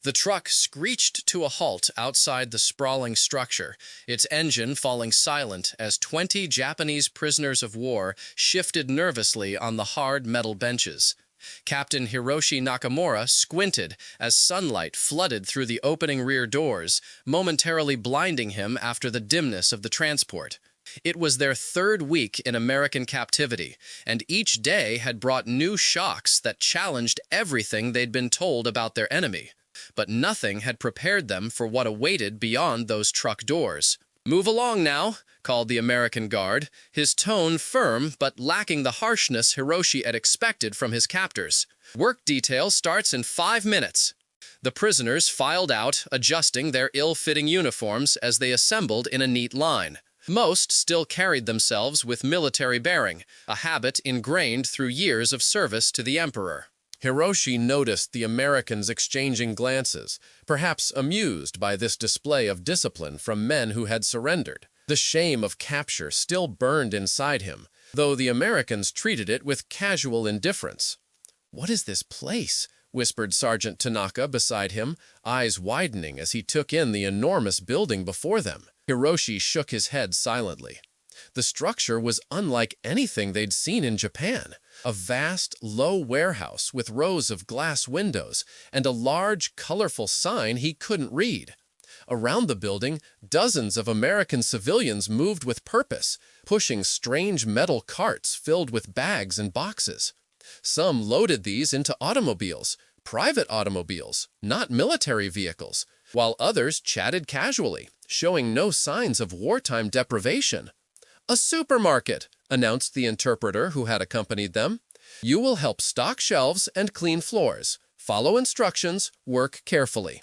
The truck screeched to a halt outside the sprawling structure, its engine falling silent as 20 Japanese prisoners of war shifted nervously on the hard metal benches. Captain Hiroshi Nakamura squinted as sunlight flooded through the opening rear doors, momentarily blinding him after the dimness of the transport. It was their third week in American captivity, and each day had brought new shocks that challenged everything they'd been told about their enemy. But nothing had prepared them for what awaited beyond those truck doors. "Move along now," called the American guard, his tone firm but lacking the harshness Hiroshi had expected from his captors. "Work detail starts in 5 minutes." The prisoners filed out, adjusting their ill-fitting uniforms as they assembled in a neat line. Most still carried themselves with military bearing, a habit ingrained through years of service to the emperor. Hiroshi noticed the Americans exchanging glances, perhaps amused by this display of discipline from men who had surrendered. The shame of capture still burned inside him, though the Americans treated it with casual indifference. "What is this place?" whispered Sergeant Tanaka beside him, eyes widening as he took in the enormous building before them. Hiroshi shook his head silently. The structure was unlike anything they'd seen in Japan. A vast, low warehouse with rows of glass windows and a large, colorful sign he couldn't read. Around the building, dozens of American civilians moved with purpose, pushing strange metal carts filled with bags and boxes. Some loaded these into automobiles, private automobiles, not military vehicles, while others chatted casually, showing no signs of wartime deprivation. "A supermarket," announced the interpreter who had accompanied them. "You will help stock shelves and clean floors. Follow instructions, work carefully."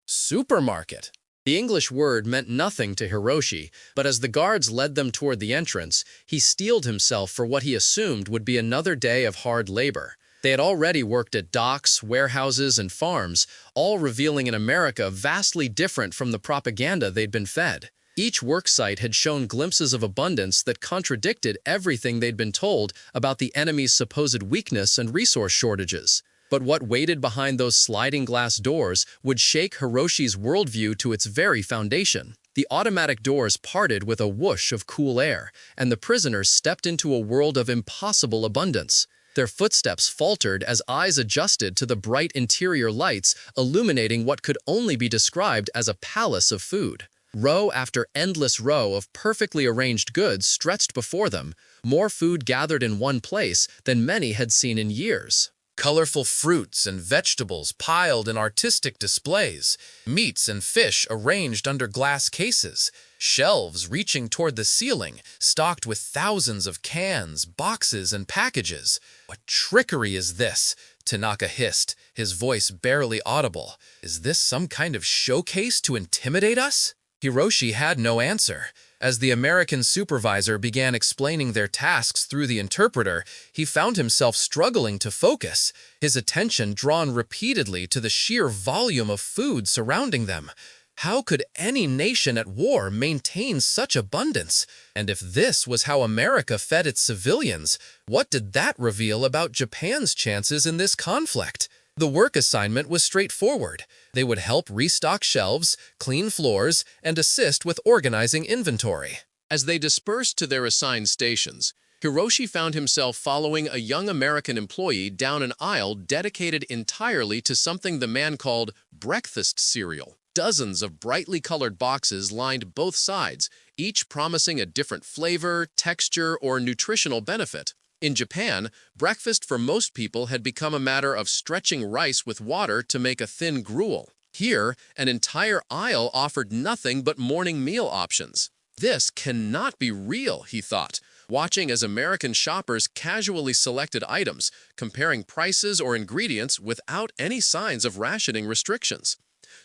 Supermarket. The English word meant nothing to Hiroshi, but as the guards led them toward the entrance, he steeled himself for what he assumed would be another day of hard labor. They had already worked at docks, warehouses, and farms, all revealing an America vastly different from the propaganda they'd been fed. Each worksite had shown glimpses of abundance that contradicted everything they'd been told about the enemy's supposed weakness and resource shortages. But what waited behind those sliding glass doors would shake Hiroshi's worldview to its very foundation. The automatic doors parted with a whoosh of cool air, and the prisoners stepped into a world of impossible abundance. Their footsteps faltered as eyes adjusted to the bright interior lights illuminating what could only be described as a palace of food. Row after endless row of perfectly arranged goods stretched before them, more food gathered in one place than many had seen in years. Colorful fruits and vegetables piled in artistic displays, meats and fish arranged under glass cases, shelves reaching toward the ceiling, stocked with thousands of cans, boxes, and packages. "What trickery is this?" Tanaka hissed, his voice barely audible. "Is this some kind of showcase to intimidate us?" Hiroshi had no answer. As the American supervisor began explaining their tasks through the interpreter, he found himself struggling to focus, his attention drawn repeatedly to the sheer volume of food surrounding them. How could any nation at war maintain such abundance? And if this was how America fed its civilians, what did that reveal about Japan's chances in this conflict? The work assignment was straightforward. They would help restock shelves, clean floors, and assist with organizing inventory. As they dispersed to their assigned stations, Hiroshi found himself following a young American employee down an aisle dedicated entirely to something the man called breakfast cereal. Dozens of brightly colored boxes lined both sides, each promising a different flavor, texture, or nutritional benefit. In Japan, breakfast for most people had become a matter of stretching rice with water to make a thin gruel. Here, an entire aisle offered nothing but morning meal options. "This cannot be real," he thought, watching as American shoppers casually selected items, comparing prices or ingredients without any signs of rationing restrictions.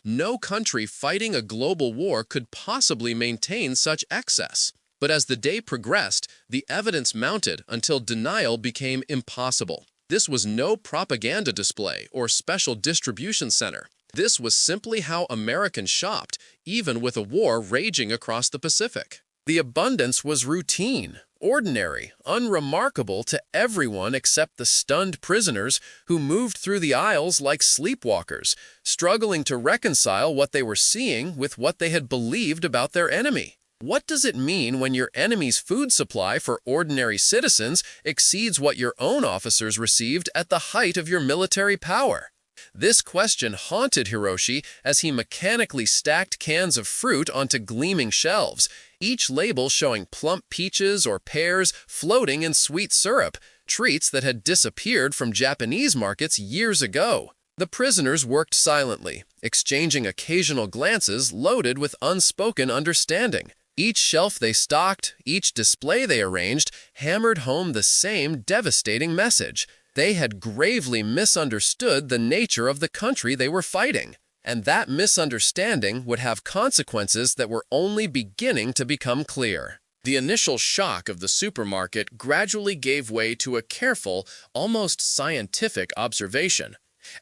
No country fighting a global war could possibly maintain such excess. But as the day progressed, the evidence mounted until denial became impossible. This was no propaganda display or special distribution center. This was simply how Americans shopped, even with a war raging across the Pacific. The abundance was routine, ordinary, unremarkable to everyone except the stunned prisoners who moved through the aisles like sleepwalkers, struggling to reconcile what they were seeing with what they had believed about their enemy. What does it mean when your enemy's food supply for ordinary citizens exceeds what your own officers received at the height of your military power? This question haunted Hiroshi as he mechanically stacked cans of fruit onto gleaming shelves, each label showing plump peaches or pears floating in sweet syrup, treats that had disappeared from Japanese markets years ago. The prisoners worked silently, exchanging occasional glances loaded with unspoken understanding. Each shelf they stocked, each display they arranged, hammered home the same devastating message. They had gravely misunderstood the nature of the country they were fighting, and that misunderstanding would have consequences that were only beginning to become clear. The initial shock of the supermarket gradually gave way to a careful, almost scientific observation.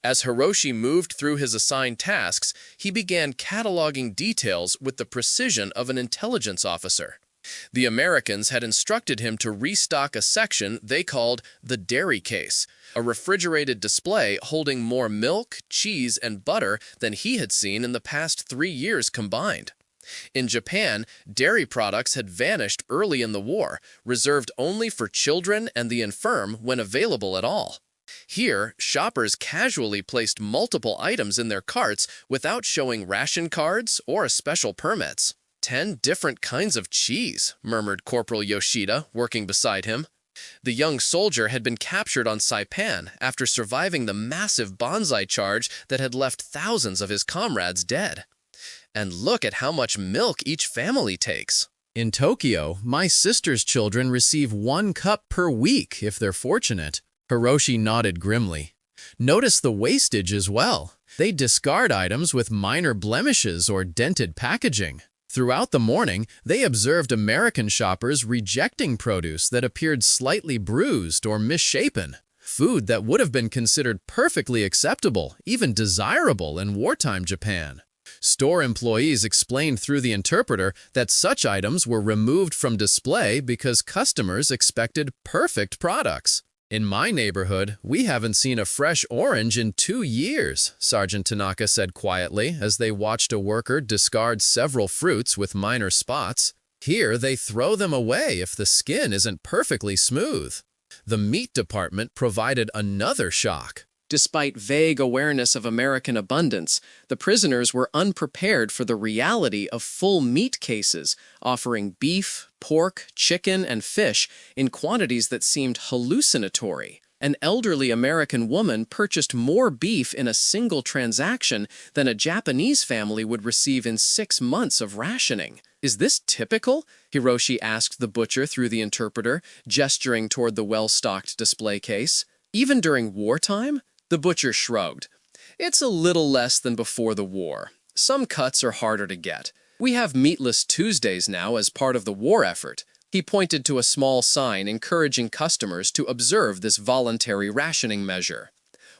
As Hiroshi moved through his assigned tasks, he began cataloging details with the precision of an intelligence officer. The Americans had instructed him to restock a section they called the dairy case, a refrigerated display holding more milk, cheese, and butter than he had seen in the past 3 years combined. In Japan, dairy products had vanished early in the war, reserved only for children and the infirm when available at all. Here, shoppers casually placed multiple items in their carts without showing ration cards or special permits. 10 different kinds of cheese, murmured Corporal Yoshida, working beside him. The young soldier had been captured on Saipan after surviving the massive banzai charge that had left thousands of his comrades dead. And look at how much milk each family takes. In Tokyo, my sister's children receive 1 cup per week if they're fortunate. Hiroshi nodded grimly. Notice the wastage as well. They discard items with minor blemishes or dented packaging. Throughout the morning, they observed American shoppers rejecting produce that appeared slightly bruised or misshapen, food that would have been considered perfectly acceptable, even desirable in wartime Japan. Store employees explained through the interpreter that such items were removed from display because customers expected perfect products. In my neighborhood, we haven't seen a fresh orange in 2 years, Sergeant Tanaka said quietly as they watched a worker discard several fruits with minor spots. Here, they throw them away if the skin isn't perfectly smooth. The meat department provided another shock. Despite vague awareness of American abundance, the prisoners were unprepared for the reality of full meat cases, offering beef, pork, chicken, and fish in quantities that seemed hallucinatory. An elderly American woman purchased more beef in a single transaction than a Japanese family would receive in 6 months of rationing. "Is this typical?" Hiroshi asked the butcher through the interpreter, gesturing toward the well-stocked display case. "Even during wartime?" The butcher shrugged. "It's a little less than before the war. Some cuts are harder to get. We have Meatless Tuesdays now as part of the war effort." He pointed to a small sign encouraging customers to observe this voluntary rationing measure.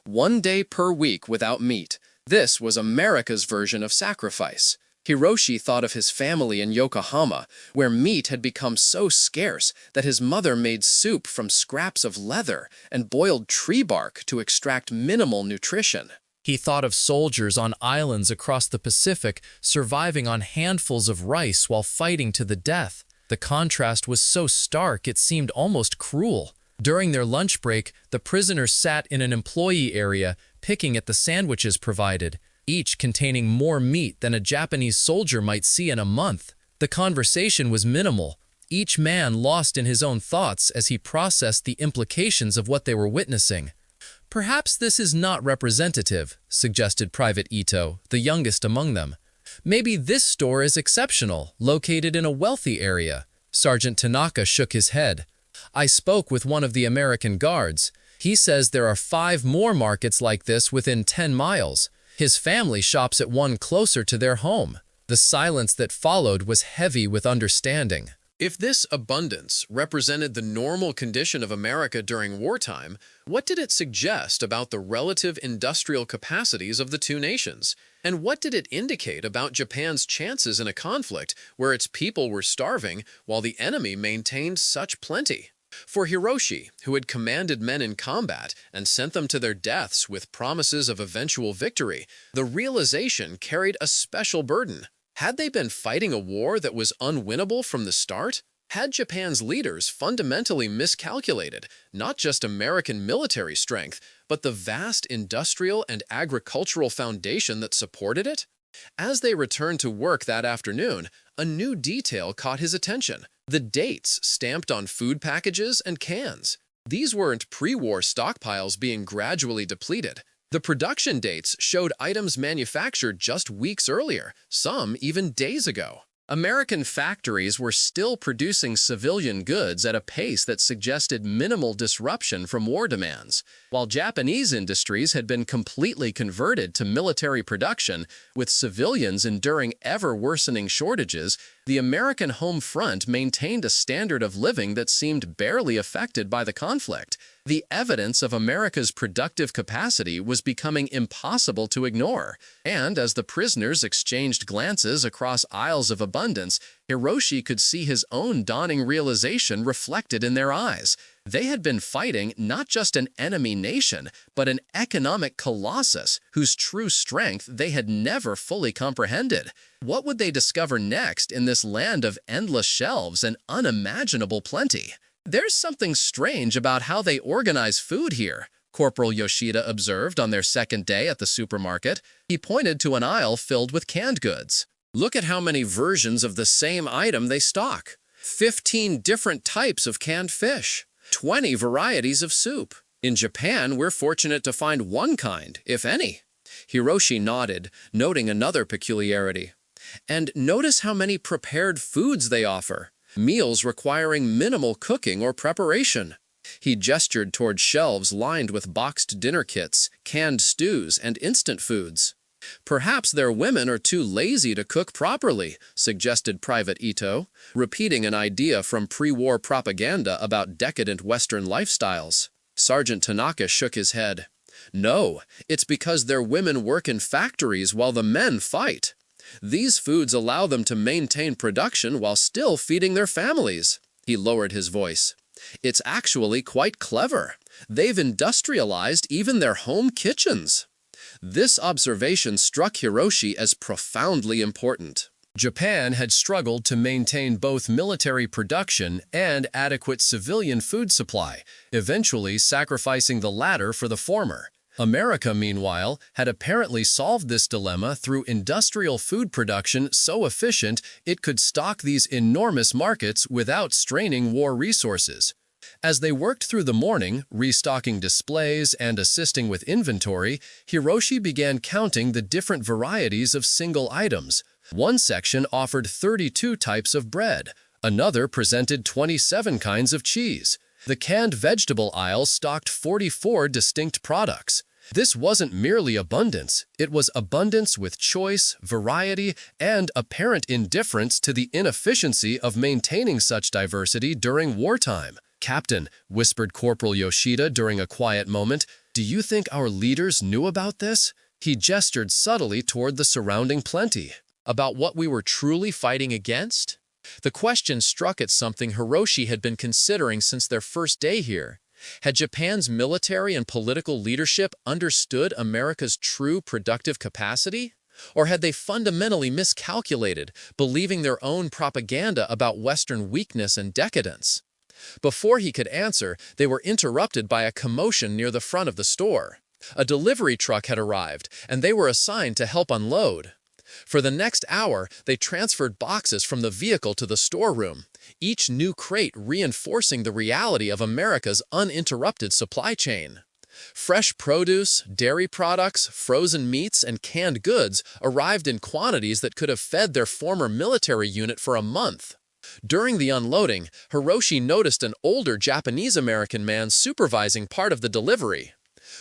1 day per week without meat. This was America's version of sacrifice. Hiroshi thought of his family in Yokohama, where meat had become so scarce that his mother made soup from scraps of leather and boiled tree bark to extract minimal nutrition. He thought of soldiers on islands across the Pacific surviving on handfuls of rice while fighting to the death. The contrast was so stark it seemed almost cruel. During their lunch break, the prisoners sat in an employee area, picking at the sandwiches provided, each containing more meat than a Japanese soldier might see in a month. The conversation was minimal, each man lost in his own thoughts as he processed the implications of what they were witnessing. "Perhaps this is not representative," suggested Private Ito, the youngest among them. "Maybe this store is exceptional, located in a wealthy area." Sergeant Tanaka shook his head. "I spoke with one of the American guards. He says there are 5 more markets like this within 10 miles. His family shops at one closer to their home." The silence that followed was heavy with understanding. If this abundance represented the normal condition of America during wartime, what did it suggest about the relative industrial capacities of the two nations? And what did it indicate about Japan's chances in a conflict where its people were starving while the enemy maintained such plenty? For Hiroshi, who had commanded men in combat and sent them to their deaths with promises of eventual victory, the realization carried a special burden. Had they been fighting a war that was unwinnable from the start? Had Japan's leaders fundamentally miscalculated not just American military strength, but the vast industrial and agricultural foundation that supported it? As they returned to work that afternoon, a new detail caught his attention: the dates stamped on food packages and cans. These weren't pre-war stockpiles being gradually depleted. The production dates showed items manufactured just weeks earlier, some even days ago. American factories were still producing civilian goods at a pace that suggested minimal disruption from war demands, while Japanese industries had been completely converted to military production, with civilians enduring ever-worsening shortages. The American home front maintained a standard of living that seemed barely affected by the conflict. The evidence of America's productive capacity was becoming impossible to ignore, and as the prisoners exchanged glances across aisles of abundance, Hiroshi could see his own dawning realization reflected in their eyes. They had been fighting not just an enemy nation, but an economic colossus whose true strength they had never fully comprehended. What would they discover next in this land of endless shelves and unimaginable plenty? "There's something strange about how they organize food here," Corporal Yoshida observed on their second day at the supermarket. He pointed to an aisle filled with canned goods. "Look at how many versions of the same item they stock. 15 different types of canned fish. 20 varieties of soup. In Japan, we're fortunate to find one kind, if any." Hiroshi nodded, noting another peculiarity. "And notice how many prepared foods they offer. Meals requiring minimal cooking or preparation." He gestured toward shelves lined with boxed dinner kits, canned stews, and instant foods. "Perhaps their women are too lazy to cook properly," suggested Private Ito, repeating an idea from pre-war propaganda about decadent Western lifestyles. Sergeant Tanaka shook his head. "No, it's because their women work in factories while the men fight. These foods allow them to maintain production while still feeding their families." He lowered his voice. "It's actually quite clever. They've industrialized even their home kitchens." This observation struck Hiroshi as profoundly important. Japan had struggled to maintain both military production and adequate civilian food supply, eventually sacrificing the latter for the former. America, meanwhile, had apparently solved this dilemma through industrial food production so efficient it could stock these enormous markets without straining war resources. As they worked through the morning, restocking displays and assisting with inventory, Hiroshi began counting the different varieties of single items. One section offered 32 types of bread. Another presented 27 kinds of cheese. The canned vegetable aisle stocked 44 distinct products. This wasn't merely abundance, it was abundance with choice, variety, and apparent indifference to the inefficiency of maintaining such diversity during wartime. "Captain," whispered Corporal Yoshida during a quiet moment, "do you think our leaders knew about this?" He gestured subtly toward the surrounding plenty. "About what we were truly fighting against?" The question struck at something Hiroshi had been considering since their first day here. Had Japan's military and political leadership understood America's true productive capacity? Or had they fundamentally miscalculated, believing their own propaganda about Western weakness and decadence? Before he could answer, they were interrupted by a commotion near the front of the store. A delivery truck had arrived, and they were assigned to help unload. For the next hour, they transferred boxes from the vehicle to the storeroom, each new crate reinforcing the reality of America's uninterrupted supply chain. Fresh produce, dairy products, frozen meats, and canned goods arrived in quantities that could have fed their former military unit for a month. During the unloading, Hiroshi noticed an older Japanese-American man supervising part of the delivery.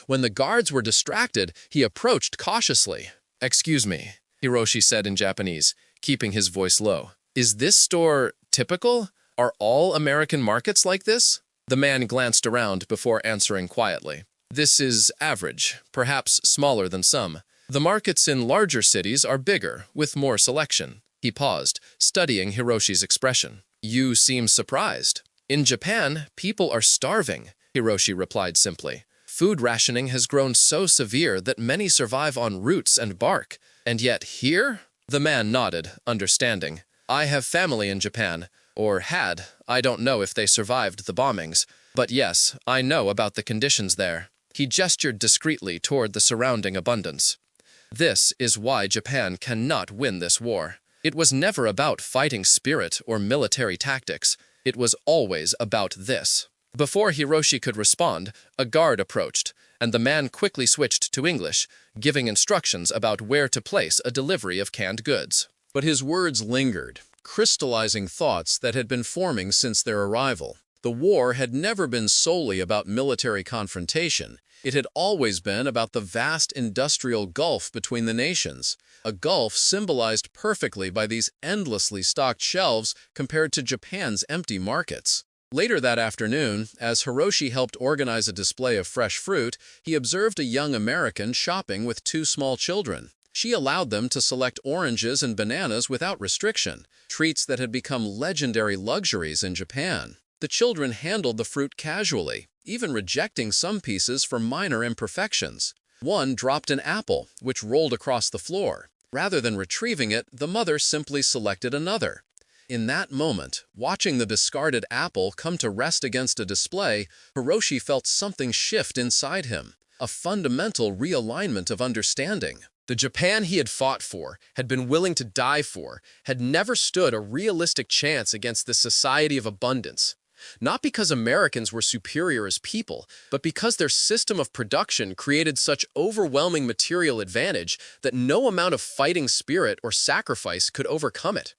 When the guards were distracted, he approached cautiously. "Excuse me," Hiroshi said in Japanese, keeping his voice low. "Is this store typical? Are all American markets like this? The man glanced around before answering quietly. This is average, perhaps smaller than some. The markets in larger cities are bigger, with more selection. He paused, studying Hiroshi's expression. You seem surprised. In Japan, people are starving, Hiroshi replied simply. Food rationing has grown so severe that many survive on roots and bark. And yet here? The man nodded, understanding. I have family in Japan, or had. I don't know if they survived the bombings. But yes, I know about the conditions there. He gestured discreetly toward the surrounding abundance. This is why Japan cannot win this war. It was never about fighting spirit or military tactics. It was always about this. Before Hiroshi could respond, a guard approached, and the man quickly switched to English, giving instructions about where to place a delivery of canned goods. But his words lingered, crystallizing thoughts that had been forming since their arrival. The war had never been solely about military confrontation. It had always been about the vast industrial gulf between the nations, a gulf symbolized perfectly by these endlessly stocked shelves compared to Japan's empty markets. Later that afternoon, as Hiroshi helped organize a display of fresh fruit, he observed a young American shopping with two small children. She allowed them to select oranges and bananas without restriction, treats that had become legendary luxuries in Japan. The children handled the fruit casually, even rejecting some pieces for minor imperfections. One dropped an apple, which rolled across the floor. Rather than retrieving it, the mother simply selected another. In that moment, watching the discarded apple come to rest against a display, Hiroshi felt something shift inside him, a fundamental realignment of understanding. The Japan he had fought for, had been willing to die for, had never stood a realistic chance against this society of abundance. Not because Americans were superior as people, but because their system of production created such overwhelming material advantage that no amount of fighting spirit or sacrifice could overcome it.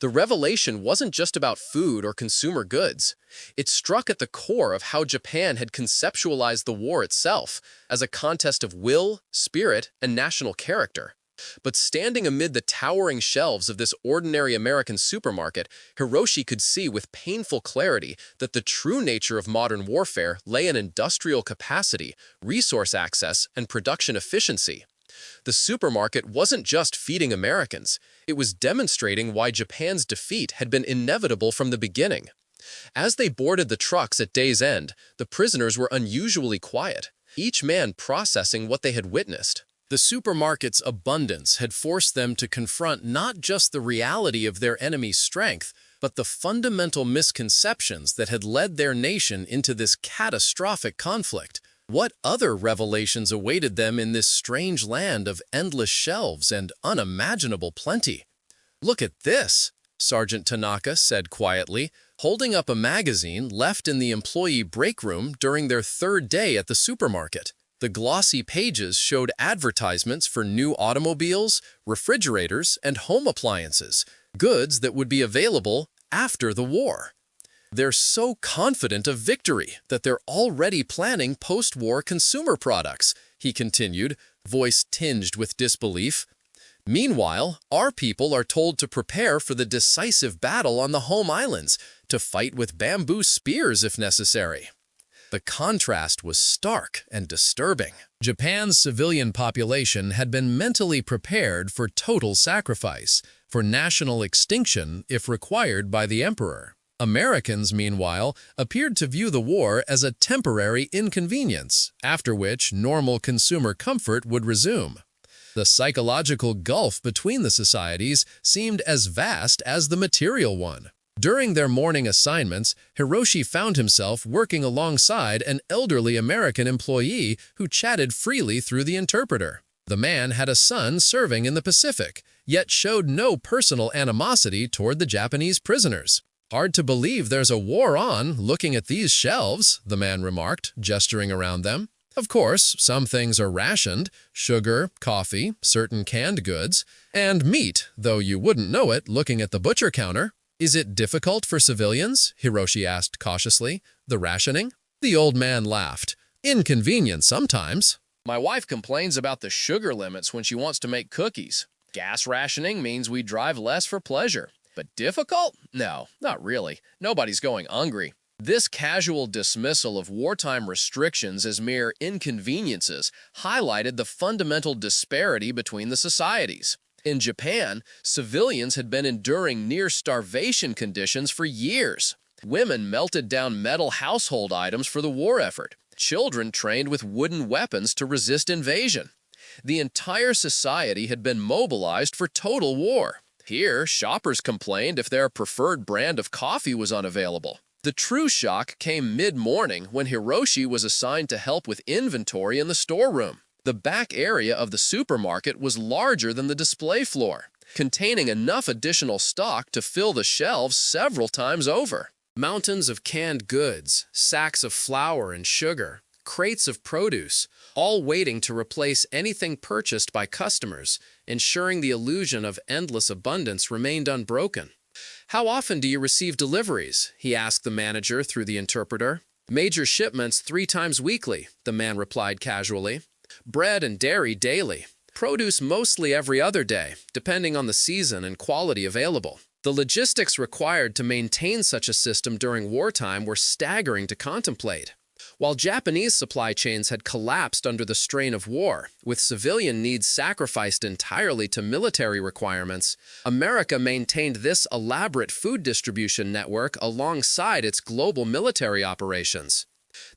The revelation wasn't just about food or consumer goods. It struck at the core of how Japan had conceptualized the war itself, as a contest of will, spirit, and national character. But standing amid the towering shelves of this ordinary American supermarket, Hiroshi could see with painful clarity that the true nature of modern warfare lay in industrial capacity, resource access, and production efficiency. The supermarket wasn't just feeding Americans, it was demonstrating why Japan's defeat had been inevitable from the beginning. As they boarded the trucks at day's end, the prisoners were unusually quiet, each man processing what they had witnessed. The supermarket's abundance had forced them to confront not just the reality of their enemy's strength, but the fundamental misconceptions that had led their nation into this catastrophic conflict. What other revelations awaited them in this strange land of endless shelves and unimaginable plenty? "Look at this," Sergeant Tanaka said quietly, holding up a magazine left in the employee break room during their third day at the supermarket. The glossy pages showed advertisements for new automobiles, refrigerators, and home appliances, goods that would be available after the war. They're so confident of victory that they're already planning post-war consumer products, he continued, voice tinged with disbelief. Meanwhile, our people are told to prepare for the decisive battle on the home islands, to fight with bamboo spears if necessary. The contrast was stark and disturbing. Japan's civilian population had been mentally prepared for total sacrifice, for national extinction if required by the emperor. Americans, meanwhile, appeared to view the war as a temporary inconvenience, after which normal consumer comfort would resume. The psychological gulf between the societies seemed as vast as the material one. During their morning assignments, Hiroshi found himself working alongside an elderly American employee who chatted freely through the interpreter. The man had a son serving in the Pacific, yet showed no personal animosity toward the Japanese prisoners. "Hard to believe there's a war on, looking at these shelves," the man remarked, gesturing around them. "Of course, some things are rationed, sugar, coffee, certain canned goods, and meat, though you wouldn't know it looking at the butcher counter." "Is it difficult for civilians?" Hiroshi asked cautiously. "The rationing?" The old man laughed. "Inconvenient sometimes. My wife complains about the sugar limits when she wants to make cookies. Gas rationing means we drive less for pleasure. But difficult? No, not really. Nobody's going hungry. This casual dismissal of wartime restrictions as mere inconveniences highlighted the fundamental disparity between the societies. In Japan, civilians had been enduring near-starvation conditions for years. Women melted down metal household items for the war effort. Children trained with wooden weapons to resist invasion. The entire society had been mobilized for total war. Here, shoppers complained if their preferred brand of coffee was unavailable. The true shock came mid-morning when Hiroshi was assigned to help with inventory in the storeroom. The back area of the supermarket was larger than the display floor, containing enough additional stock to fill the shelves several times over. Mountains of canned goods, sacks of flour and sugar, crates of produce, all waiting to replace anything purchased by customers, ensuring the illusion of endless abundance remained unbroken. "How often do you receive deliveries?" he asked the manager through the interpreter. "Major shipments 3 times weekly," the man replied casually. "Bread and dairy daily. Produce mostly every other day, depending on the season and quality available." The logistics required to maintain such a system during wartime were staggering to contemplate. While Japanese supply chains had collapsed under the strain of war, with civilian needs sacrificed entirely to military requirements, America maintained this elaborate food distribution network alongside its global military operations.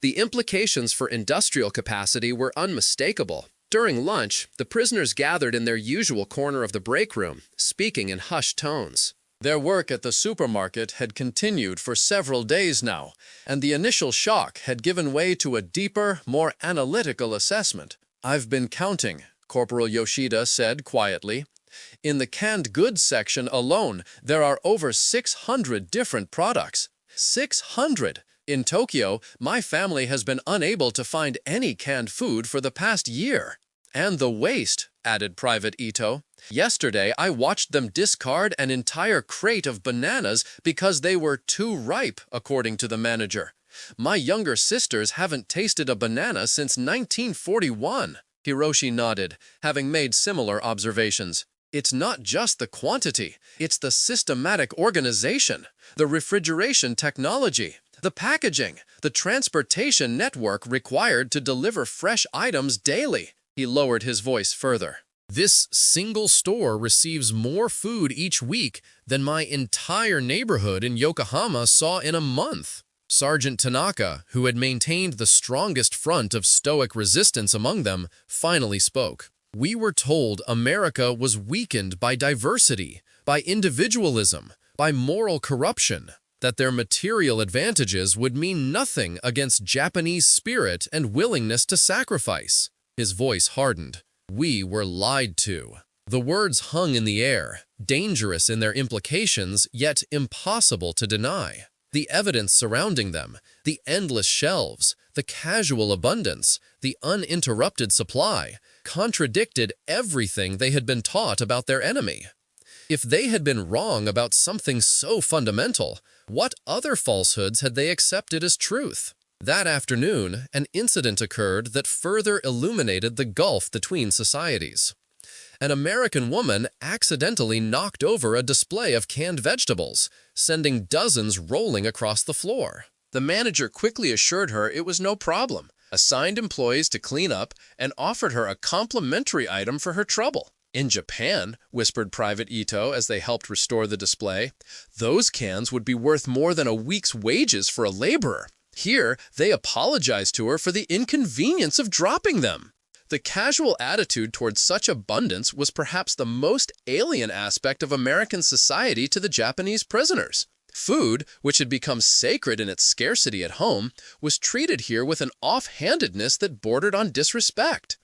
The implications for industrial capacity were unmistakable. During lunch, the prisoners gathered in their usual corner of the break room, speaking in hushed tones. Their work at the supermarket had continued for several days now, and the initial shock had given way to a deeper, more analytical assessment. "I've been counting," Corporal Yoshida said quietly. "In the canned goods section alone, there are over 600 different products. 600! In Tokyo, my family has been unable to find any canned food for the past year. And the waste," added Private Ito. "Yesterday, I watched them discard an entire crate of bananas because they were too ripe, according to the manager. My younger sisters haven't tasted a banana since 1941. Hiroshi nodded, having made similar observations. "It's not just the quantity, it's the systematic organization, the refrigeration technology, the packaging, the transportation network required to deliver fresh items daily." He lowered his voice further. "This single store receives more food each week than my entire neighborhood in Yokohama saw in a month." Sergeant Tanaka, who had maintained the strongest front of stoic resistance among them, finally spoke. "We were told America was weakened by diversity, by individualism, by moral corruption, that their material advantages would mean nothing against Japanese spirit and willingness to sacrifice." His voice hardened. "We were lied to." The words hung in the air, dangerous in their implications, yet impossible to deny. The evidence surrounding them, the endless shelves, the casual abundance, the uninterrupted supply, contradicted everything they had been taught about their enemy. If they had been wrong about something so fundamental, what other falsehoods had they accepted as truth? That afternoon, an incident occurred that further illuminated the gulf between societies. An American woman accidentally knocked over a display of canned vegetables, sending dozens rolling across the floor. The manager quickly assured her it was no problem, assigned employees to clean up, and offered her a complimentary item for her trouble. "In Japan," whispered Private Ito as they helped restore the display, "those cans would be worth more than a week's wages for a laborer. Here, they apologized to her for the inconvenience of dropping them." The casual attitude towards such abundance was perhaps the most alien aspect of American society to the Japanese prisoners. Food, which had become sacred in its scarcity at home, was treated here with an offhandedness that bordered on disrespect.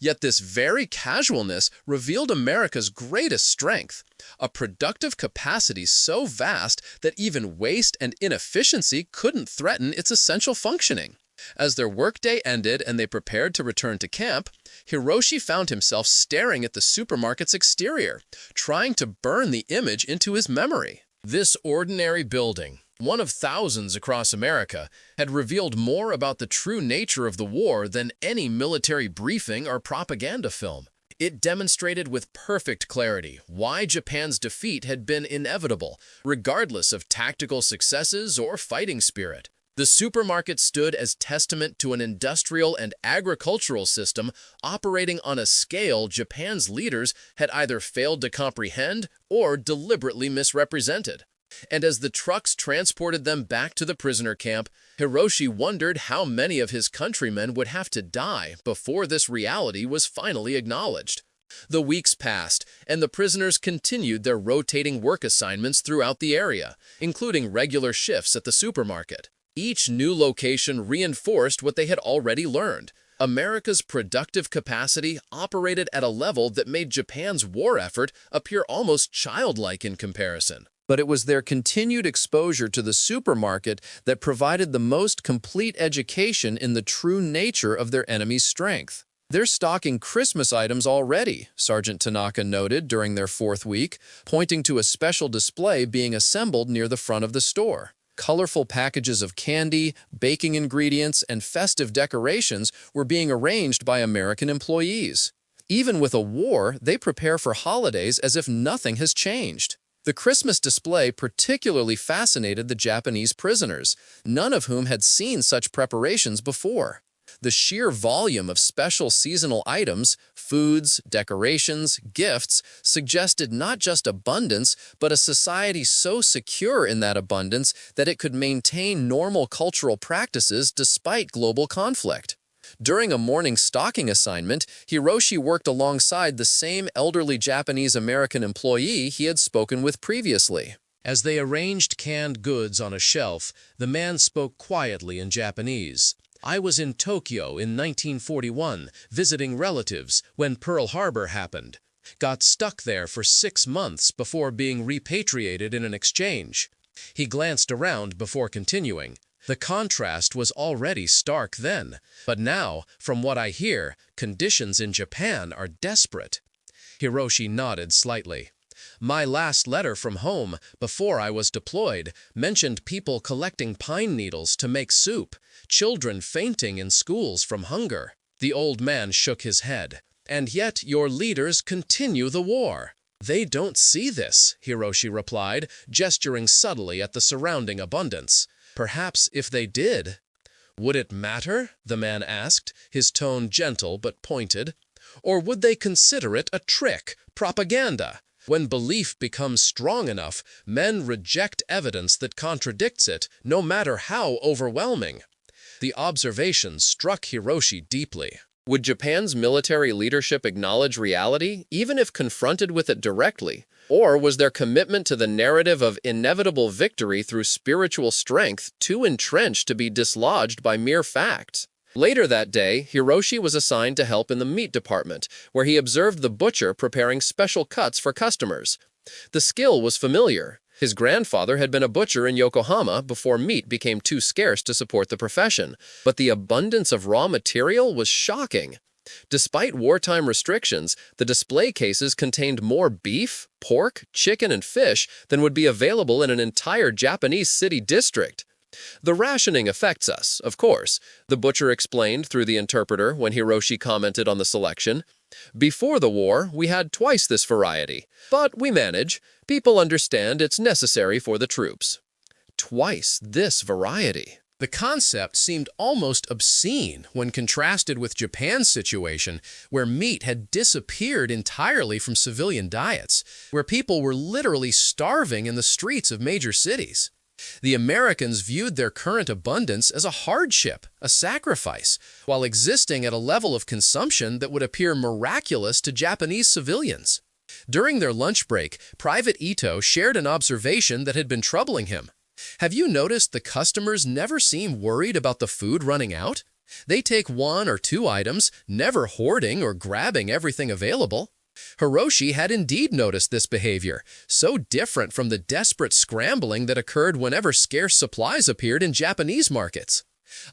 Yet this very casualness revealed America's greatest strength, a productive capacity so vast that even waste and inefficiency couldn't threaten its essential functioning. As their workday ended and they prepared to return to camp, Hiroshi found himself staring at the supermarket's exterior, trying to burn the image into his memory. This ordinary building, one of thousands across America, had revealed more about the true nature of the war than any military briefing or propaganda film. It demonstrated with perfect clarity why Japan's defeat had been inevitable, regardless of tactical successes or fighting spirit. The supermarket stood as testament to an industrial and agricultural system operating on a scale Japan's leaders had either failed to comprehend or deliberately misrepresented. And as the trucks transported them back to the prisoner camp, Hiroshi wondered how many of his countrymen would have to die before this reality was finally acknowledged. The weeks passed, and the prisoners continued their rotating work assignments throughout the area, including regular shifts at the supermarket. Each new location reinforced what they had already learned. America's productive capacity operated at a level that made Japan's war effort appear almost childlike in comparison. But it was their continued exposure to the supermarket that provided the most complete education in the true nature of their enemy's strength. "They're stocking Christmas items already," Sergeant Tanaka noted during their 4th week, pointing to a special display being assembled near the front of the store. Colorful packages of candy, baking ingredients, and festive decorations were being arranged by American employees. Even with a war, they prepare for holidays as if nothing has changed. The Christmas display particularly fascinated the Japanese prisoners, none of whom had seen such preparations before. The sheer volume of special seasonal items, foods, decorations, gifts, suggested not just abundance, but a society so secure in that abundance that it could maintain normal cultural practices despite global conflict. During a morning stocking assignment, Hiroshi worked alongside the same elderly Japanese-American employee he had spoken with previously. As they arranged canned goods on a shelf, the man spoke quietly in Japanese. "I was in Tokyo in 1941, visiting relatives, when Pearl Harbor happened. Got stuck there for 6 months before being repatriated in an exchange." He glanced around before continuing. "The contrast was already stark then, but now, from what I hear, conditions in Japan are desperate." Hiroshi nodded slightly. "My last letter from home, before I was deployed, mentioned people collecting pine needles to make soup, children fainting in schools from hunger." The old man shook his head. "And yet your leaders continue the war." "They don't see this," Hiroshi replied, gesturing subtly at the surrounding abundance. "Perhaps if they did." "Would it matter?" the man asked, his tone gentle but pointed. "Or would they consider it a trick, propaganda? When belief becomes strong enough, men reject evidence that contradicts it, no matter how overwhelming." The observation struck Hiroshi deeply. Would Japan's military leadership acknowledge reality, even if confronted with it directly? Or was their commitment to the narrative of inevitable victory through spiritual strength too entrenched to be dislodged by mere facts? Later that day, Hiroshi was assigned to help in the meat department, where he observed the butcher preparing special cuts for customers. The skill was familiar. His grandfather had been a butcher in Yokohama before meat became too scarce to support the profession, but the abundance of raw material was shocking. Despite wartime restrictions, the display cases contained more beef, pork, chicken, and fish than would be available in an entire Japanese city district. "The rationing affects us, of course," the butcher explained through the interpreter when Hiroshi commented on the selection. "Before the war, we had twice this variety. But we manage. People understand it's necessary for the troops." Twice this variety. The concept seemed almost obscene when contrasted with Japan's situation, where meat had disappeared entirely from civilian diets, where people were literally starving in the streets of major cities. The Americans viewed their current abundance as a hardship, a sacrifice, while existing at a level of consumption that would appear miraculous to Japanese civilians. During their lunch break, Private Ito shared an observation that had been troubling him. "Have you noticed the customers never seem worried about the food running out? They take 1 or 2 items, never hoarding or grabbing everything available." Hiroshi had indeed noticed this behavior, so different from the desperate scrambling that occurred whenever scarce supplies appeared in Japanese markets.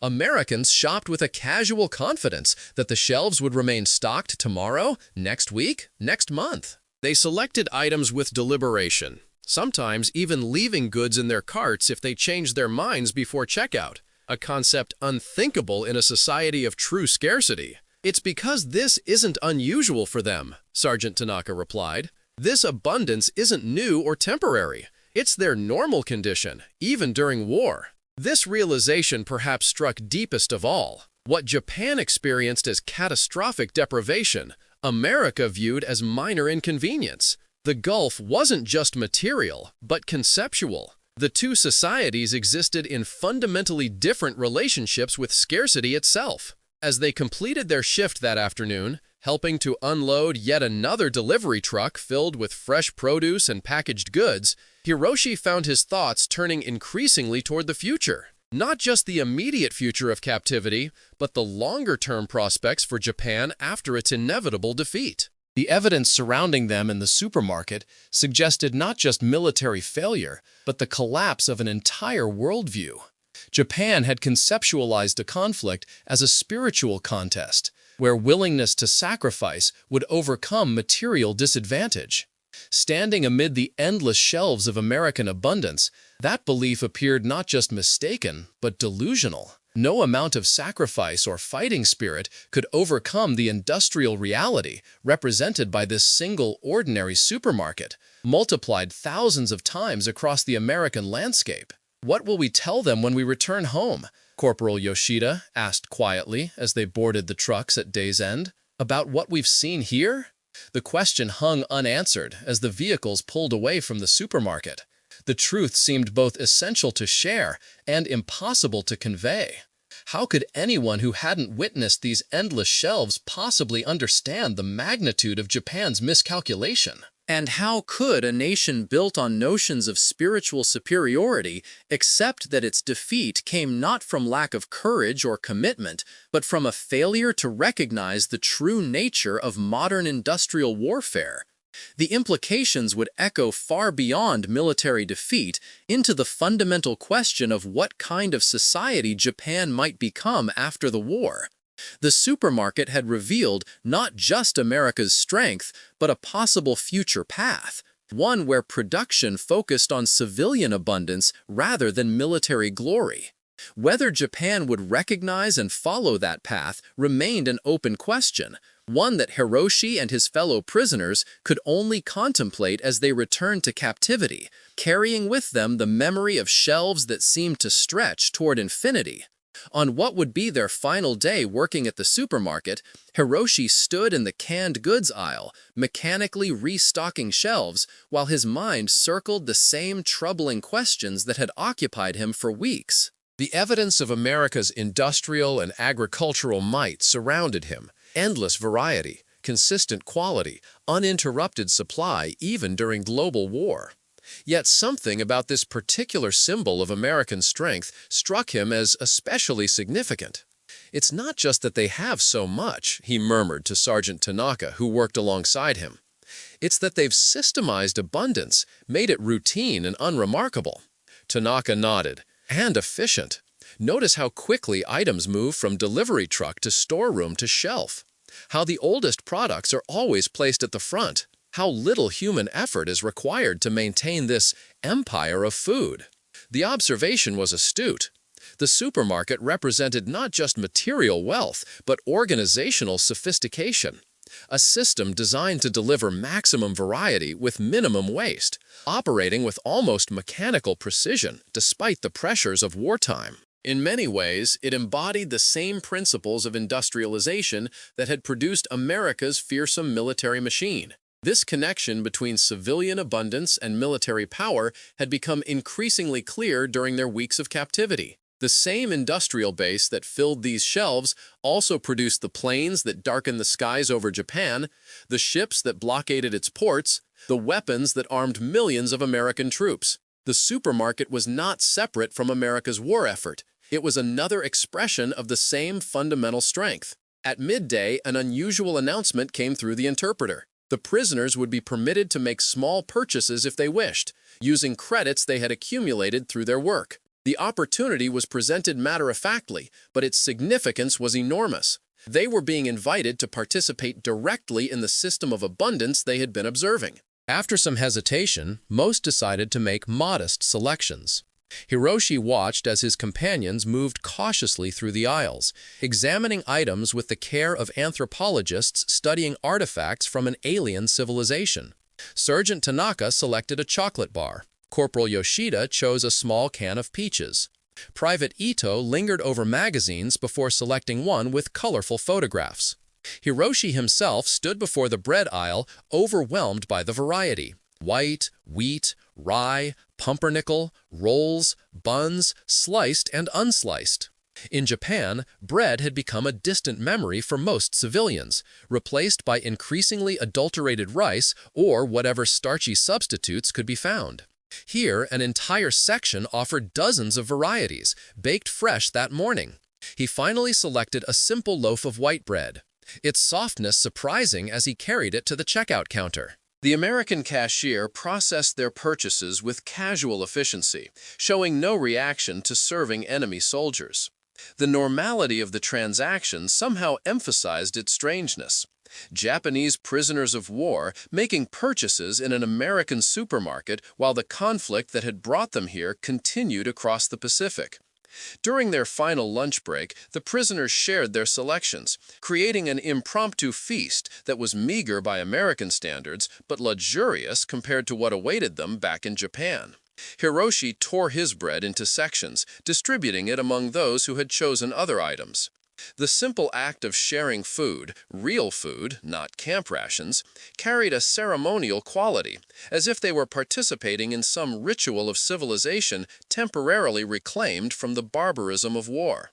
Americans shopped with a casual confidence that the shelves would remain stocked tomorrow, next week, next month. They selected items with deliberation, sometimes even leaving goods in their carts if they changed their minds before checkout, a concept unthinkable in a society of true scarcity. "It's because this isn't unusual for them," Sergeant Tanaka replied. "This abundance isn't new or temporary. It's their normal condition, even during war." This realization perhaps struck deepest of all. What Japan experienced as catastrophic deprivation, America viewed as minor inconvenience. The gulf wasn't just material, but conceptual. The two societies existed in fundamentally different relationships with scarcity itself. As they completed their shift that afternoon, helping to unload yet another delivery truck filled with fresh produce and packaged goods, Hiroshi found his thoughts turning increasingly toward the future. Not just the immediate future of captivity, but the longer-term prospects for Japan after its inevitable defeat. The evidence surrounding them in the supermarket suggested not just military failure, but the collapse of an entire worldview. Japan had conceptualized a conflict as a spiritual contest, where willingness to sacrifice would overcome material disadvantage. Standing amid the endless shelves of American abundance, that belief appeared not just mistaken, but delusional. No amount of sacrifice or fighting spirit could overcome the industrial reality represented by this single ordinary supermarket, multiplied thousands of times across the American landscape. "What will we tell them when we return home?" Corporal Yoshida asked quietly as they boarded the trucks at day's end. "About what we've seen here?" The question hung unanswered as the vehicles pulled away from the supermarket. The truth seemed both essential to share and impossible to convey. How could anyone who hadn't witnessed these endless shelves possibly understand the magnitude of Japan's miscalculation? And how could a nation built on notions of spiritual superiority accept that its defeat came not from lack of courage or commitment, but from a failure to recognize the true nature of modern industrial warfare? The implications would echo far beyond military defeat into the fundamental question of what kind of society Japan might become after the war. The supermarket had revealed not just America's strength, but a possible future path, one where production focused on civilian abundance rather than military glory. Whether Japan would recognize and follow that path remained an open question, one that Hiroshi and his fellow prisoners could only contemplate as they returned to captivity, carrying with them the memory of shelves that seemed to stretch toward infinity. On what would be their final day working at the supermarket, Hiroshi stood in the canned goods aisle, mechanically restocking shelves, while his mind circled the same troubling questions that had occupied him for weeks. The evidence of America's industrial and agricultural might surrounded him. Endless variety, consistent quality, uninterrupted supply even during global war. Yet something about this particular symbol of American strength struck him as especially significant. "It's not just that they have so much," he murmured to Sergeant Tanaka, who worked alongside him. "It's that they've systemized abundance, made it routine and unremarkable." Tanaka nodded. "And efficient. Notice how quickly items move from delivery truck to storeroom to shelf. How the oldest products are always placed at the front. How little human effort is required to maintain this empire of food." The observation was astute. The supermarket represented not just material wealth, but organizational sophistication. A system designed to deliver maximum variety with minimum waste, operating with almost mechanical precision despite the pressures of wartime. In many ways, it embodied the same principles of industrialization that had produced America's fearsome military machine. This connection between civilian abundance and military power had become increasingly clear during their weeks of captivity. The same industrial base that filled these shelves also produced the planes that darkened the skies over Japan, the ships that blockaded its ports, the weapons that armed millions of American troops. The supermarket was not separate from America's war effort. It was another expression of the same fundamental strength. At midday, an unusual announcement came through the interpreter. The prisoners would be permitted to make small purchases if they wished, using credits they had accumulated through their work. The opportunity was presented matter-of-factly, but its significance was enormous. They were being invited to participate directly in the system of abundance they had been observing. After some hesitation, most decided to make modest selections. Hiroshi watched as his companions moved cautiously through the aisles, examining items with the care of anthropologists studying artifacts from an alien civilization. Sergeant Tanaka selected a chocolate bar. Corporal Yoshida chose a small can of peaches. Private Ito lingered over magazines before selecting one with colorful photographs. Hiroshi himself stood before the bread aisle, overwhelmed by the variety. White, wheat, rye, pumpernickel, rolls, buns, sliced and unsliced. In Japan, bread had become a distant memory for most civilians, replaced by increasingly adulterated rice or whatever starchy substitutes could be found. Here, an entire section offered dozens of varieties, baked fresh that morning. He finally selected a simple loaf of white bread, its softness surprising as he carried it to the checkout counter. The American cashier processed their purchases with casual efficiency, showing no reaction to serving enemy soldiers. The normality of the transaction somehow emphasized its strangeness. Japanese prisoners of war making purchases in an American supermarket while the conflict that had brought them here continued across the Pacific. During their final lunch break, the prisoners shared their selections, creating an impromptu feast that was meager by American standards but luxurious compared to what awaited them back in Japan. Hiroshi tore his bread into sections, distributing it among those who had chosen other items. The simple act of sharing food, real food, not camp rations, carried a ceremonial quality, as if they were participating in some ritual of civilization temporarily reclaimed from the barbarism of war.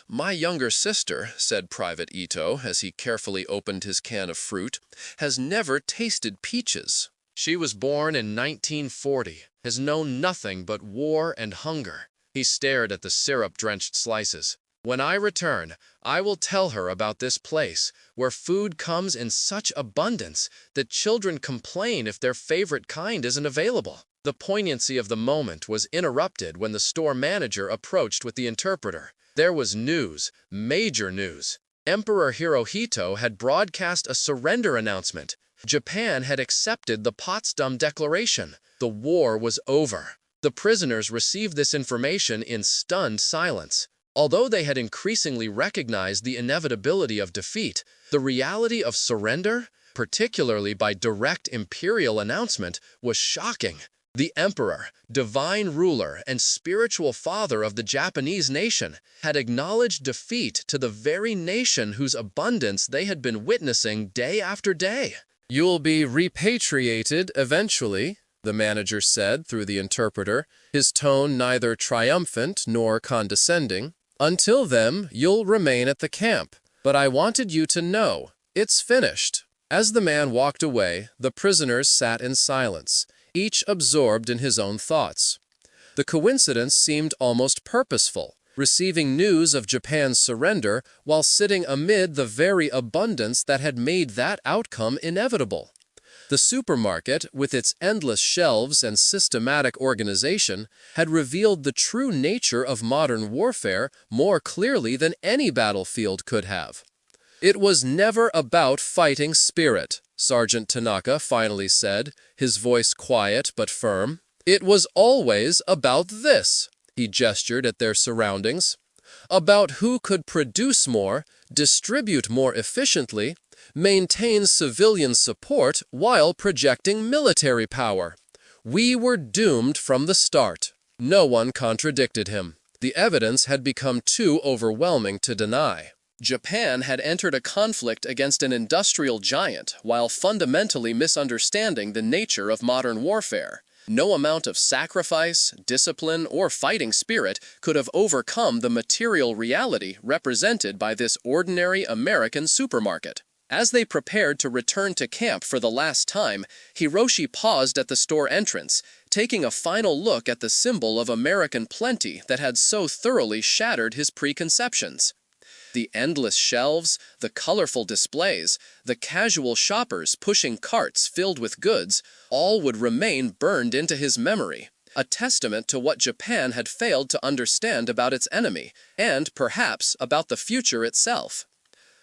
"My younger sister," said Private Ito as he carefully opened his can of fruit, "has never tasted peaches. She was born in 1940, has known nothing but war and hunger." He stared at the syrup-drenched slices. "When I return, I will tell her about this place, where food comes in such abundance that children complain if their favorite kind isn't available." The poignancy of the moment was interrupted when the store manager approached with the interpreter. There was news, major news. Emperor Hirohito had broadcast a surrender announcement. Japan had accepted the Potsdam Declaration. The war was over. The prisoners received this information in stunned silence. Although they had increasingly recognized the inevitability of defeat, the reality of surrender, particularly by direct imperial announcement, was shocking. The emperor, divine ruler and spiritual father of the Japanese nation, had acknowledged defeat to the very nation whose abundance they had been witnessing day after day. "You'll be repatriated eventually," the manager said through the interpreter, his tone neither triumphant nor condescending. "Until then, you'll remain at the camp. But I wanted you to know, it's finished." As the man walked away, the prisoners sat in silence, each absorbed in his own thoughts. The coincidence seemed almost purposeful, receiving news of Japan's surrender while sitting amid the very abundance that had made that outcome inevitable. The supermarket, with its endless shelves and systematic organization, had revealed the true nature of modern warfare more clearly than any battlefield could have. "It was never about fighting spirit," Sergeant Tanaka finally said, his voice quiet but firm. "It was always about this." He gestured at their surroundings. "About who could produce more, distribute more efficiently, maintain civilian support while projecting military power. We were doomed from the start." No one contradicted him. The evidence had become too overwhelming to deny. Japan had entered a conflict against an industrial giant while fundamentally misunderstanding the nature of modern warfare. No amount of sacrifice, discipline, or fighting spirit could have overcome the material reality represented by this ordinary American supermarket. As they prepared to return to camp for the last time, Hiroshi paused at the store entrance, taking a final look at the symbol of American plenty that had so thoroughly shattered his preconceptions. The endless shelves, the colorful displays, the casual shoppers pushing carts filled with goods, all would remain burned into his memory, a testament to what Japan had failed to understand about its enemy, and perhaps about the future itself.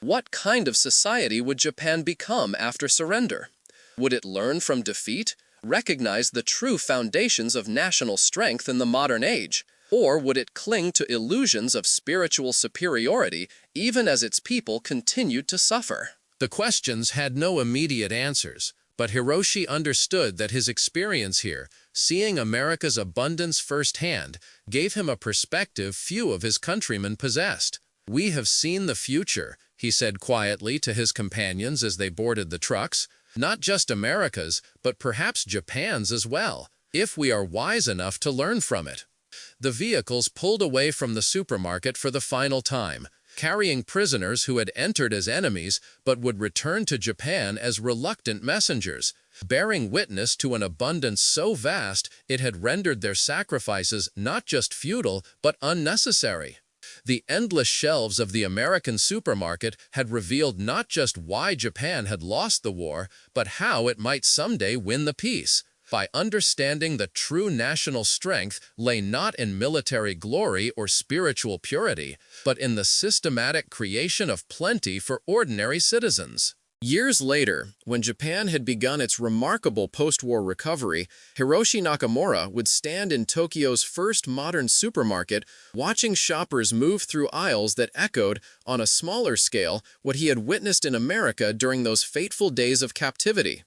What kind of society would Japan become after surrender? Would it learn from defeat, recognize the true foundations of national strength in the modern age? Or would it cling to illusions of spiritual superiority even as its people continued to suffer? The questions had no immediate answers, but Hiroshi understood that his experience here, seeing America's abundance firsthand, gave him a perspective few of his countrymen possessed. "We have seen the future," he said quietly to his companions as they boarded the trucks. "Not just America's, but perhaps Japan's as well, if we are wise enough to learn from it." The vehicles pulled away from the supermarket for the final time, carrying prisoners who had entered as enemies but would return to Japan as reluctant messengers, bearing witness to an abundance so vast it had rendered their sacrifices not just futile but unnecessary. The endless shelves of the American supermarket had revealed not just why Japan had lost the war, but how it might someday win the peace. By understanding the true national strength lay not in military glory or spiritual purity, but in the systematic creation of plenty for ordinary citizens. Years later, when Japan had begun its remarkable post-war recovery, Hiroshi Nakamura would stand in Tokyo's first modern supermarket, watching shoppers move through aisles that echoed, on a smaller scale, what he had witnessed in America during those fateful days of captivity.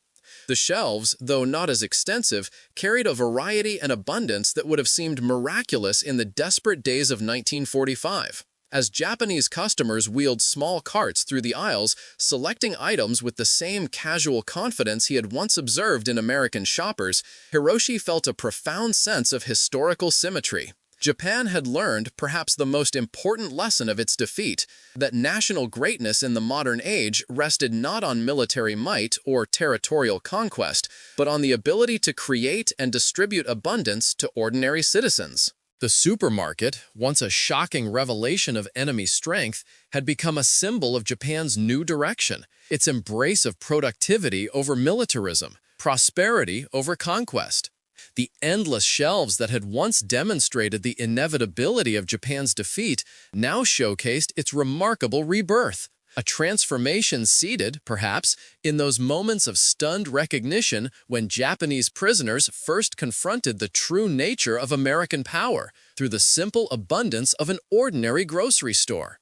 The shelves, though not as extensive, carried a variety and abundance that would have seemed miraculous in the desperate days of 1945. As Japanese customers wheeled small carts through the aisles, selecting items with the same casual confidence he had once observed in American shoppers, Hiroshi felt a profound sense of historical symmetry. Japan had learned perhaps the most important lesson of its defeat, that national greatness in the modern age rested not on military might or territorial conquest, but on the ability to create and distribute abundance to ordinary citizens. The supermarket, once a shocking revelation of enemy strength, had become a symbol of Japan's new direction, its embrace of productivity over militarism, prosperity over conquest. The endless shelves that had once demonstrated the inevitability of Japan's defeat now showcased its remarkable rebirth, a transformation seated, perhaps, in those moments of stunned recognition when Japanese prisoners first confronted the true nature of American power through the simple abundance of an ordinary grocery store.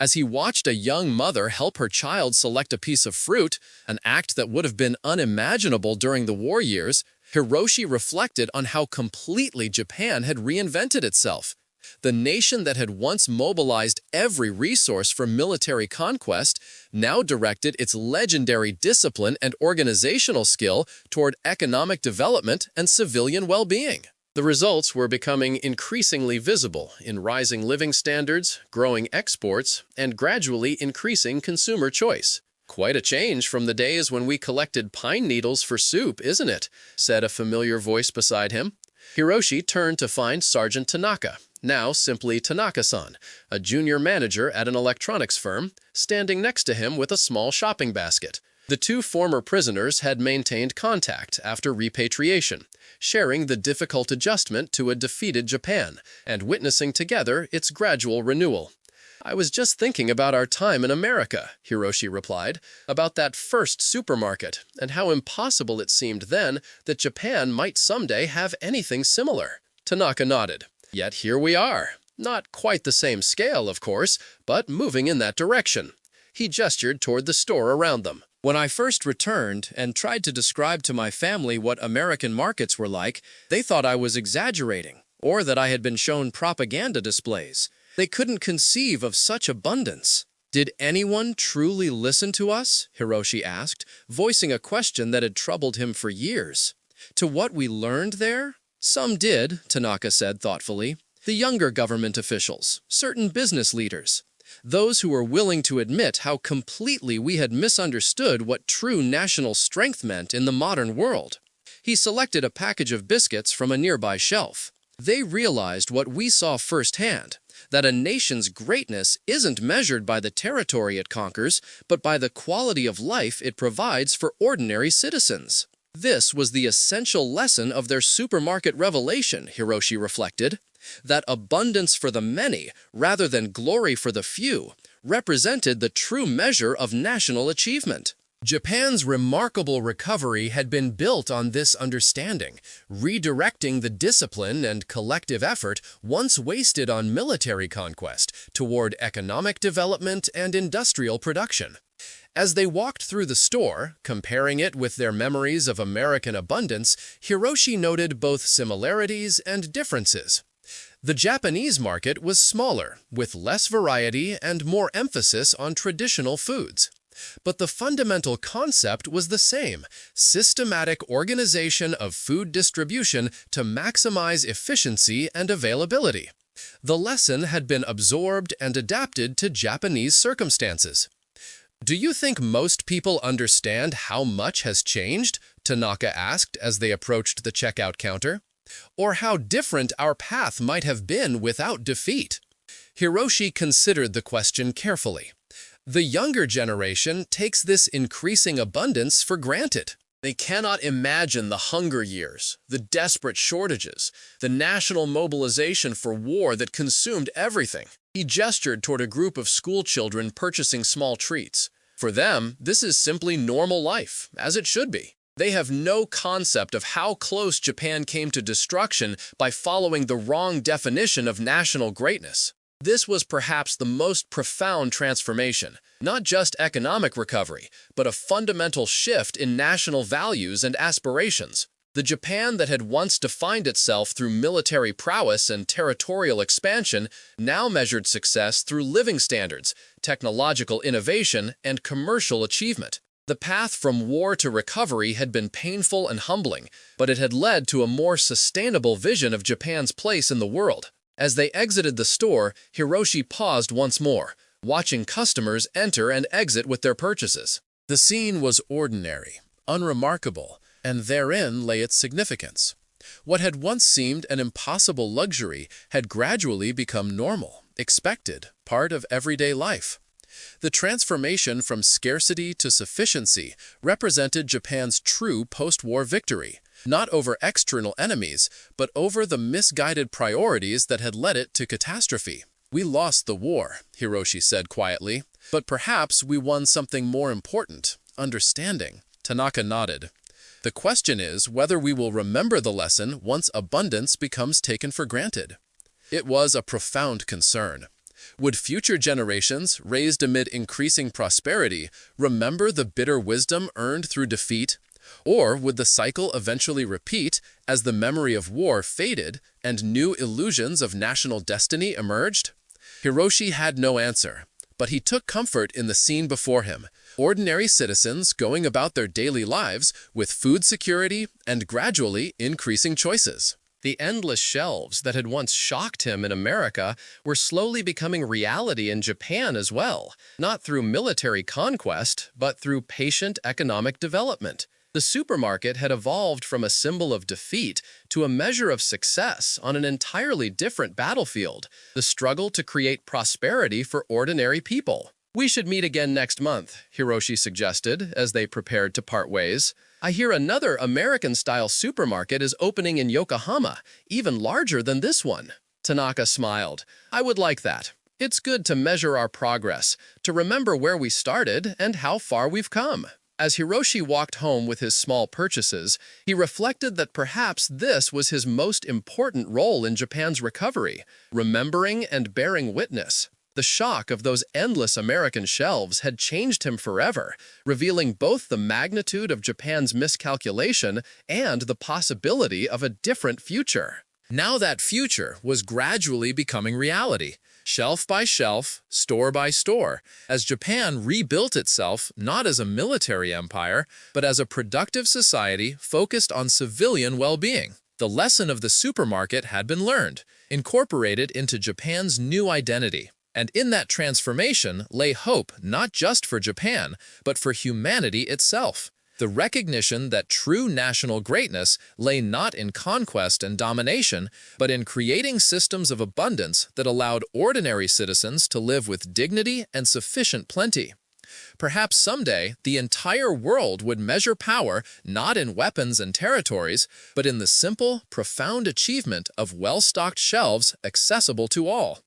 As he watched a young mother help her child select a piece of fruit, an act that would have been unimaginable during the war years, Hiroshi reflected on how completely Japan had reinvented itself. The nation that had once mobilized every resource for military conquest now directed its legendary discipline and organizational skill toward economic development and civilian well-being. The results were becoming increasingly visible in rising living standards, growing exports, and gradually increasing consumer choice. "Quite a change from the days when we collected pine needles for soup, isn't it?" said a familiar voice beside him. Hiroshi turned to find Sergeant Tanaka, now simply Tanaka-san, a junior manager at an electronics firm, standing next to him with a small shopping basket. The two former prisoners had maintained contact after repatriation, sharing the difficult adjustment to a defeated Japan and witnessing together its gradual renewal. "I was just thinking about our time in America," Hiroshi replied, "about that first supermarket, and how impossible it seemed then that Japan might someday have anything similar." Tanaka nodded. "Yet here we are. Not quite the same scale, of course, but moving in that direction." He gestured toward the store around them. When I first returned and tried to describe to my family what American markets were like, they thought I was exaggerating, or that I had been shown propaganda displays. They couldn't conceive of such abundance. "Did anyone truly listen to us?" Hiroshi asked, voicing a question that had troubled him for years. "To what we learned there?" "Some did," Tanaka said thoughtfully. "The younger government officials, certain business leaders. Those who were willing to admit how completely we had misunderstood what true national strength meant in the modern world." He selected a package of biscuits from a nearby shelf. "They realized what we saw firsthand, that a nation's greatness isn't measured by the territory it conquers, but by the quality of life it provides for ordinary citizens." This was the essential lesson of their supermarket revelation, Hiroshi reflected. That abundance for the many, rather than glory for the few, represented the true measure of national achievement. Japan's remarkable recovery had been built on this understanding, redirecting the discipline and collective effort once wasted on military conquest toward economic development and industrial production. As they walked through the store, comparing it with their memories of American abundance, Hiroshi noted both similarities and differences. The Japanese market was smaller, with less variety and more emphasis on traditional foods. But the fundamental concept was the same: systematic organization of food distribution to maximize efficiency and availability. The lesson had been absorbed and adapted to Japanese circumstances. "Do you think most people understand how much has changed?" Tanaka asked as they approached the checkout counter. "Or how different our path might have been without defeat?" Hiroshi considered the question carefully. The younger generation takes this increasing abundance for granted. They cannot imagine the hunger years, the desperate shortages, the national mobilization for war that consumed everything. He gestured toward a group of school children purchasing small treats. For them, this is simply normal life, as it should be. They have no concept of how close Japan came to destruction by following the wrong definition of national greatness. This was perhaps the most profound transformation, not just economic recovery, but a fundamental shift in national values and aspirations. The Japan that had once defined itself through military prowess and territorial expansion now measured success through living standards, technological innovation, and commercial achievement. The path from war to recovery had been painful and humbling, but it had led to a more sustainable vision of Japan's place in the world. As they exited the store, Hiroshi paused once more, watching customers enter and exit with their purchases. The scene was ordinary, unremarkable, and therein lay its significance. What had once seemed an impossible luxury had gradually become normal, expected, part of everyday life. The transformation from scarcity to sufficiency represented Japan's true post-war victory, not over external enemies, but over the misguided priorities that had led it to catastrophe. "We lost the war," Hiroshi said quietly, "but perhaps we won something more important: understanding." Tanaka nodded. "The question is whether we will remember the lesson once abundance becomes taken for granted." It was a profound concern. Would future generations, raised amid increasing prosperity, remember the bitter wisdom earned through defeat? Or would the cycle eventually repeat as the memory of war faded and new illusions of national destiny emerged? Hiroshi had no answer, but he took comfort in the scene before him: ordinary citizens going about their daily lives with food security and gradually increasing choices. The endless shelves that had once shocked him in America were slowly becoming reality in Japan as well, not through military conquest, but through patient economic development. The supermarket had evolved from a symbol of defeat to a measure of success on an entirely different battlefield: the struggle to create prosperity for ordinary people. "We should meet again next month," Hiroshi suggested as they prepared to part ways. "I hear another American-style supermarket is opening in Yokohama, even larger than this one." Tanaka smiled. "I would like that. It's good to measure our progress, to remember where we started and how far we've come." As Hiroshi walked home with his small purchases, he reflected that perhaps this was his most important role in Japan's recovery: remembering and bearing witness. The shock of those endless American shelves had changed him forever, revealing both the magnitude of Japan's miscalculation and the possibility of a different future. Now that future was gradually becoming reality, shelf by shelf, store by store, as Japan rebuilt itself not as a military empire, but as a productive society focused on civilian well-being. The lesson of the supermarket had been learned, incorporated into Japan's new identity. And in that transformation lay hope not just for Japan, but for humanity itself. The recognition that true national greatness lay not in conquest and domination, but in creating systems of abundance that allowed ordinary citizens to live with dignity and sufficient plenty. Perhaps someday the entire world would measure power not in weapons and territories, but in the simple, profound achievement of well-stocked shelves accessible to all.